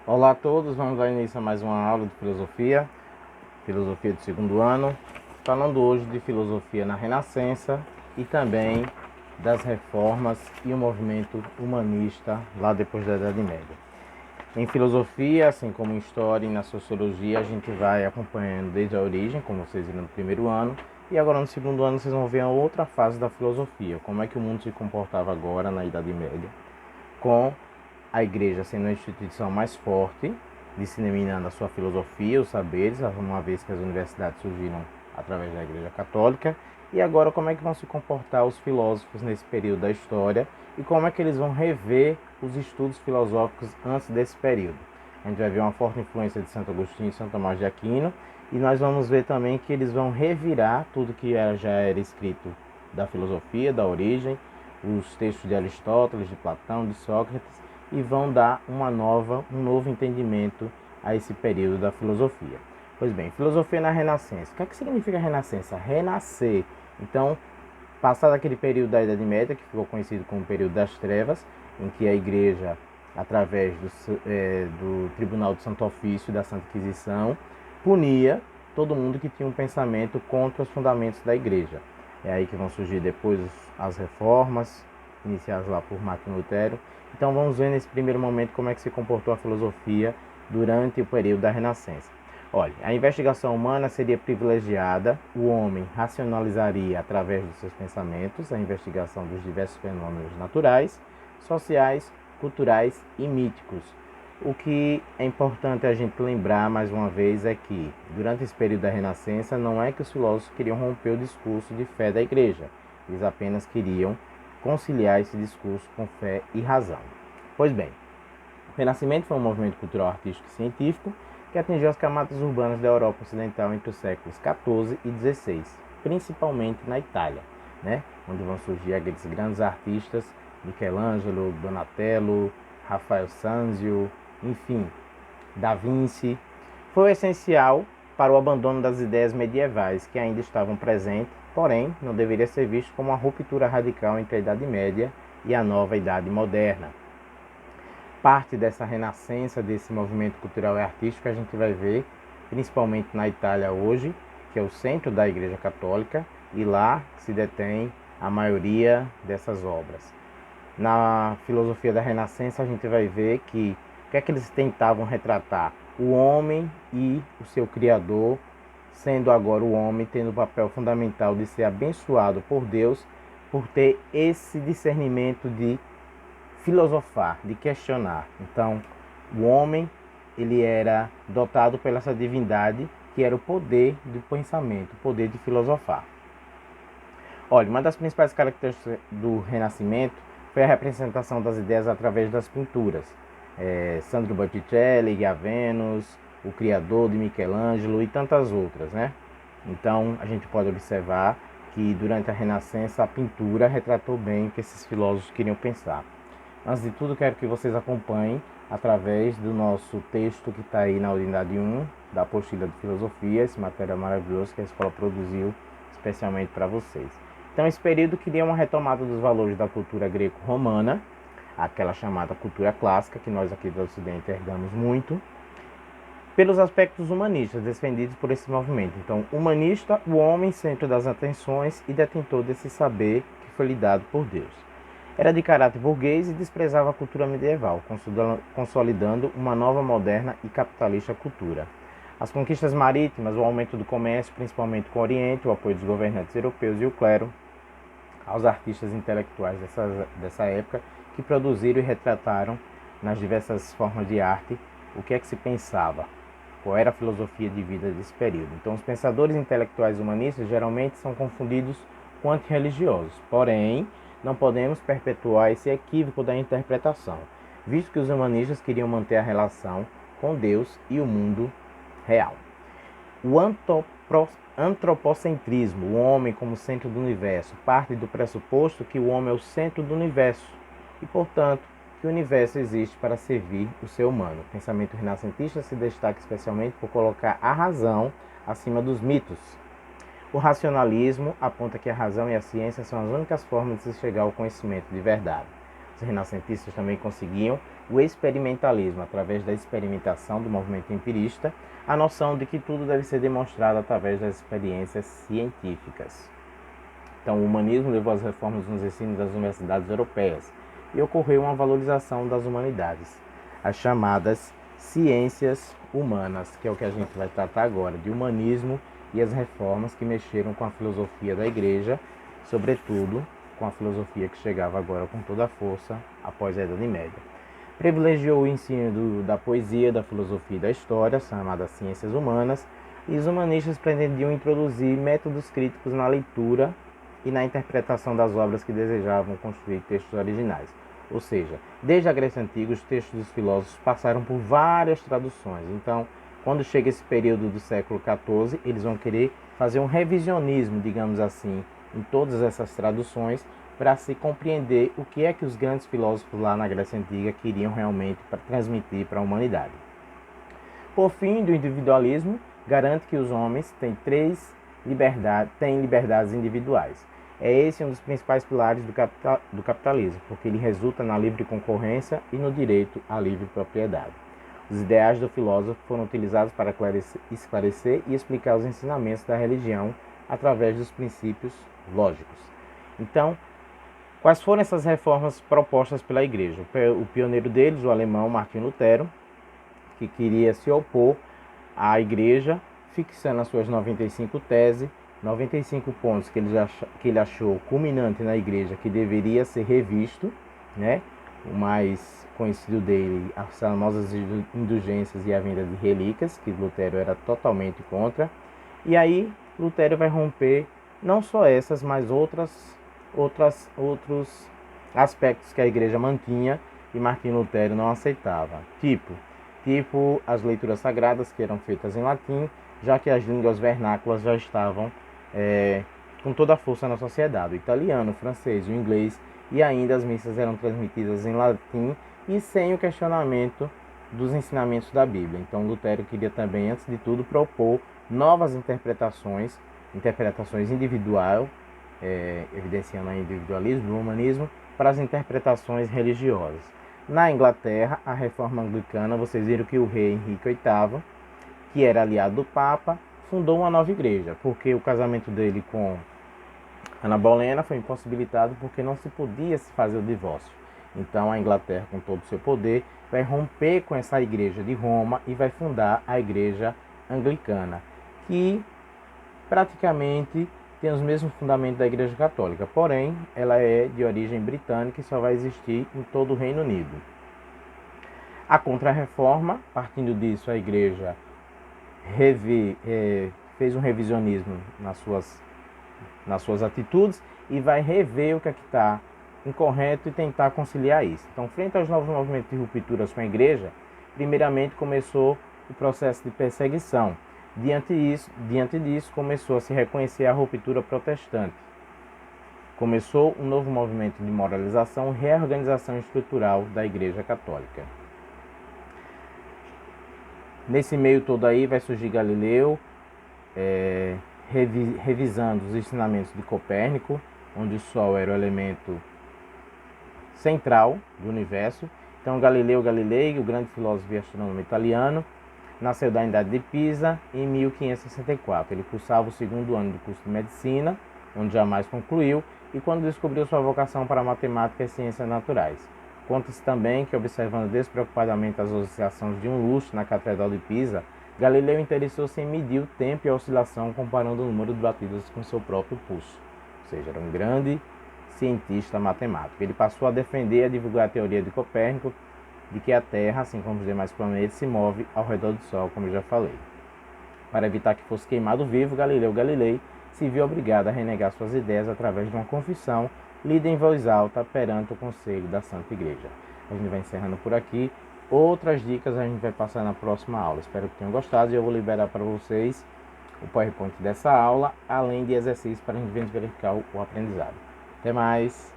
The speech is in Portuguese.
Olá a todos, vamos dar início a mais uma aula de filosofia do segundo ano, falando hoje de filosofia na Renascença e também das reformas e o movimento humanista lá depois da Idade Média. Em filosofia, assim como em história e na sociologia, a gente vai acompanhando desde a origem, como vocês viram no primeiro ano, e agora no segundo ano vocês vão ver a outra fase da filosofia, como é que o mundo se comportava agora na Idade Média, com a igreja sendo a instituição mais forte, disseminando a sua filosofia, os saberes, uma vez que as universidades surgiram através da igreja católica, e agora como é que vão se comportar os filósofos nesse período da história e como é que eles vão rever os estudos filosóficos antes desse período. A gente vai ver uma forte influência de Santo Agostinho e São Tomás de Aquino, e nós vamos ver também que eles vão revirar tudo que já era escrito da filosofia, da origem, os textos de Aristóteles, de Platão, de Sócrates, e vão dar um novo entendimento a esse período da filosofia. Pois bem, filosofia na Renascença. O que é que significa Renascença? Renascer. Então, passado aquele período da Idade Média, que ficou conhecido como o período das trevas, em que a igreja, através do Tribunal de Santo Ofício e da Santa Inquisição, punia todo mundo que tinha um pensamento contra os fundamentos da igreja. É aí que vão surgir depois as reformas, iniciadas lá por Martin Lutero. Então vamos ver nesse primeiro momento como é que se comportou a filosofia durante o período da Renascença. Olha, a investigação humana seria privilegiada, o homem racionalizaria através dos seus pensamentos a investigação dos diversos fenômenos naturais, sociais, culturais e míticos. O que é importante a gente lembrar mais uma vez é que, durante esse período da Renascença, não é que os filósofos queriam romper o discurso de fé da igreja, eles apenas queriam conciliar esse discurso com fé e razão. Pois bem, o Renascimento foi um movimento cultural, artístico e científico que atingiu as camadas urbanas da Europa Ocidental entre os séculos XIV e XVI, principalmente na Itália, onde vão surgir aqueles grandes artistas, Michelangelo, Donatello, Rafael Sanzio, enfim, Da Vinci. Foi essencial para o abandono das ideias medievais que ainda estavam presentes, porém não deveria ser visto como uma ruptura radical entre a Idade Média e a nova Idade Moderna. Parte dessa renascença desse movimento cultural e artístico a gente vai ver principalmente na Itália hoje, que é o centro da Igreja Católica, e lá se detém a maioria dessas obras. Na filosofia da Renascença a gente vai ver que o que é que eles tentavam retratar? O homem e o seu Criador, sendo agora o homem tendo o papel fundamental de ser abençoado por Deus, por ter esse discernimento de filosofar, de questionar. Então, o homem, ele era dotado pela essa divindade, que era o poder do pensamento, o poder de filosofar. Olha, uma das principais características do Renascimento foi a representação das ideias através das pinturas. Sandro Botticelli, Vênus, o Criador de Michelangelo e tantas outras, Então, a gente pode observar que durante a Renascença a pintura retratou bem o que esses filósofos queriam pensar. Antes de tudo, quero que vocês acompanhem através do nosso texto que está aí na unidade 1 da apostila de filosofia, esse material maravilhoso que a escola produziu especialmente para vocês. Então, esse período queria uma retomada dos valores da cultura greco-romana, aquela chamada cultura clássica, que nós aqui do Ocidente herdamos muito, pelos aspectos humanistas defendidos por esse movimento. Então, humanista, o homem centro das atenções e detentor desse saber que foi lhe dado por Deus. Era de caráter burguês e desprezava a cultura medieval, consolidando uma nova, moderna e capitalista cultura. As conquistas marítimas, o aumento do comércio, principalmente com o Oriente, o apoio dos governantes europeus e o clero, aos artistas intelectuais dessa época, que produziram e retrataram nas diversas formas de arte o que é que se pensava, qual era a filosofia de vida desse período. Então, os pensadores intelectuais humanistas geralmente são confundidos com antirreligiosos, porém, não podemos perpetuar esse equívoco da interpretação, visto que os humanistas queriam manter a relação com Deus e o mundo real. O antropocentrismo, o homem como centro do universo, parte do pressuposto que o homem é o centro do universo e, portanto, que o universo existe para servir o ser humano. O pensamento renascentista se destaca especialmente por colocar a razão acima dos mitos. O racionalismo aponta que a razão e a ciência são as únicas formas de se chegar ao conhecimento de verdade. os renascentistas também conseguiam o experimentalismo, através da experimentação do movimento empirista, a noção de que tudo deve ser demonstrado através das experiências científicas. Então, o humanismo levou as reformas nos ensinos das universidades europeias e ocorreu uma valorização das humanidades, as chamadas ciências humanas, que é o que a gente vai tratar agora, de humanismo e as reformas que mexeram com a filosofia da Igreja, sobretudo com a filosofia que chegava agora com toda a força após a Idade Média. Privilegiou o ensino da poesia, da filosofia e da história, chamadas ciências humanas, e os humanistas pretendiam introduzir métodos críticos na leitura e na interpretação das obras que desejavam construir textos originais. Ou seja, desde a Grécia Antiga, os textos dos filósofos passaram por várias traduções. Então, quando chega esse período do século XIV, eles vão querer fazer um revisionismo, digamos assim, em todas essas traduções, para se compreender o que é que os grandes filósofos lá na Grécia Antiga queriam realmente transmitir para a humanidade. Por fim, do individualismo, garante que os homens têm liberdades individuais. É esse um dos principais pilares do capitalismo, porque ele resulta na livre concorrência e no direito à livre propriedade. Os ideais do filósofo foram utilizados para esclarecer e explicar os ensinamentos da religião através dos princípios lógicos. Então, quais foram essas reformas propostas pela Igreja? O pioneiro deles, o alemão Martinho Lutero, que queria se opor à Igreja, fixando as suas 95 teses, 95 pontos que ele achou culminante na Igreja, que deveria ser revisto, né? O mais conhecido dele, as famosas indulgências e a venda de relíquias, que Lutero era totalmente contra. E aí Lutero vai romper não só essas, mas outros aspectos que a Igreja mantinha e Martinho Lutero não aceitava. Tipo as leituras sagradas, que eram feitas em latim, já que as línguas vernáculas já estavam com toda a força na sociedade. O italiano, o francês, o inglês, e ainda as missas eram transmitidas em latim e sem o questionamento dos ensinamentos da Bíblia. Então Lutero queria também, antes de tudo, propor novas interpretações individuais, evidenciando o individualismo, o humanismo, para as interpretações religiosas. Na Inglaterra, a reforma anglicana, vocês viram que o rei Henrique VIII, que era aliado do Papa, fundou uma nova igreja, porque o casamento dele com Ana Bolena foi impossibilitado porque não se podia se fazer o divórcio. Então a Inglaterra, com todo o seu poder, vai romper com essa igreja de Roma e vai fundar a igreja anglicana, que praticamente tem os mesmos fundamentos da Igreja Católica, porém ela é de origem britânica e só vai existir em todo o Reino Unido. A Contra-Reforma, partindo disso, a Igreja fez um revisionismo nas suas atitudes e vai rever o que está incorreto e tentar conciliar isso. Então, frente aos novos movimentos de rupturas com a Igreja, primeiramente começou o processo de perseguição. Diante disso, começou a se reconhecer a ruptura protestante. Começou um novo movimento de moralização e reorganização estrutural da Igreja Católica. Nesse meio todo aí vai surgir Galileu, revisando os ensinamentos de Copérnico, onde o Sol era o elemento central do universo. Então Galileu Galilei, o grande filósofo e astrônomo italiano, nasceu da Unidade de Pisa em 1564. Ele cursava o segundo ano do curso de Medicina, onde jamais concluiu, e quando descobriu sua vocação para matemática e ciências naturais. Conta-se também que, observando despreocupadamente as oscilações de um lustre na Catedral de Pisa, Galileu interessou-se em medir o tempo e a oscilação comparando o número de batidas com seu próprio pulso. Ou seja, era um grande cientista matemático. Ele passou a defender e a divulgar a teoria de Copérnico de que a Terra, assim como os demais planetas, se move ao redor do Sol, como eu já falei. Para evitar que fosse queimado vivo, Galileu Galilei se viu obrigado a renegar suas ideias através de uma confissão lida em voz alta perante o Conselho da Santa Igreja. A gente vai encerrando por aqui. Outras dicas a gente vai passar na próxima aula. Espero que tenham gostado e eu vou liberar para vocês o PowerPoint dessa aula, além de exercícios para a gente verificar o aprendizado. Até mais!